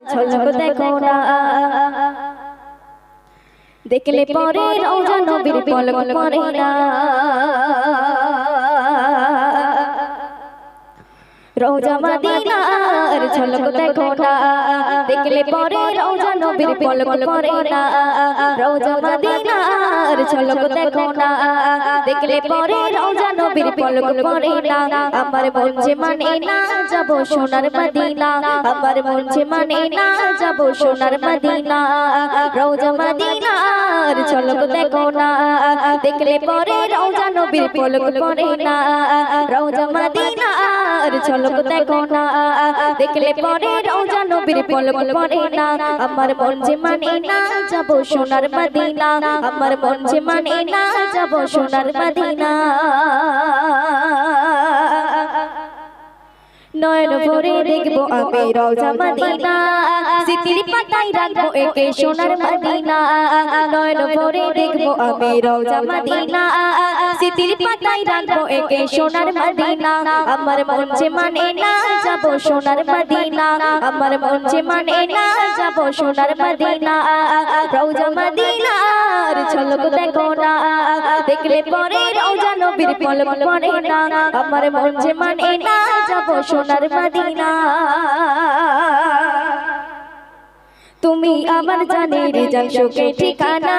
ঝলক দেখো না দেখলে পরে রওজা নবীর পলক পড়ে না রওজা মদিনার ঝলক দেখো না দেখলে পরে রওজা নবীর পলক পড়ে না রওজা মদিনার ঝলক দেখো না দেখলে পরে রওজা নবীর পলক পড়ে না আমার মন যে মানে না যাব সোনার মদিনা আমার মন যে মানে না যাব সোনার মদিনা রওজা মদিনার ঝলক দেখো না দেখলে পরে রওজা নবীর পলক পড়ে না রওজা মদিনার ঝলক দেখো না দেখলে পরে রওজা নবীর পলক পড়ে না আমার মন যে মানে না যাব সোনার মদিনা আমার মন যে মানে না যাব সোনার মদিনা নয়ন ভরে দেখবো আমি রওজা মদিনা স্মৃতির পাতায় রাখবো একে সোনার মদিনা নয়ন ভরে দেখবো আমি রওজা মদিনা স্মৃতির পাতায় রাখবো একে সোনার মদিনা আমার মন যে মানে না যাব সোনার মদিনা আমার মন যে মানে না যাব সোনার মদিনা রওজা মদিনার ঝলক দেখো না দেখলে পরে রওজা নবীর পলক পড়ে না আমার মন যে মানে না যাব সোনার মদিনা তুমি আমার জানের জান সুখে ঠিকানা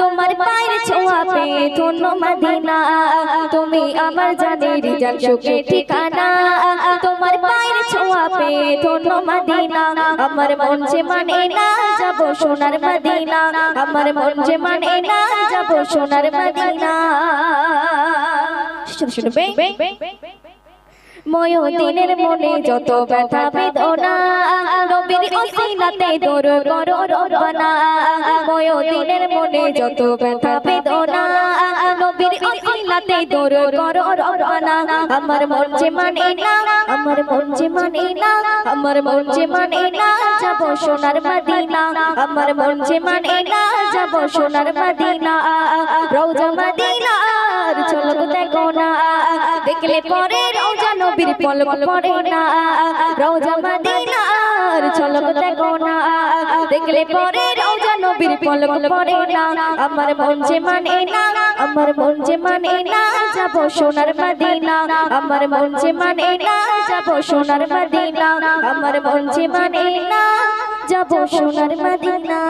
তোমার পায়ের ছোঁয়া পেয়ে ধন্য মদিনা তুমি আমার জানের জান সুখে ঠিকানা তোমার পায়ের ছোঁয়া পেয়ে ধন্য মদিনা আমার মন যে মানে না যাব সোনার মদিনা আমার মন যে মানে না যাব সোনার মদিনা শুনবে ময়দিনের মনে যত ব্যথা বেদনা নবীর ওসিলাতে দূর করো রব্বানা ময়দিনের মনে যত ব্যথা বেদনা নবীর ওসিলাতে দূর করো রব্বানা আমার মন যে মানে না আমার মন যে মানে না আমার মন যে মানে না যাব সোনার মদিনা আমার মন যে মানে না যাব সোনার মদিনা রওজা মদিনার ঝলক দেখো না দেখলে পরে রওজা নবীর পলক পড়ে না রওজা মদিনার ঝলক দেখো না দেখলে পরে রওজা নবীর পলক পড়ে না আমার মন যে মানে না আমার মন যে মানে না যাব সোনার মদিনা আমার মন যে মানে না যাব সোনার মদিনা আমার মন যে মানে না যাব সোনার মদিনা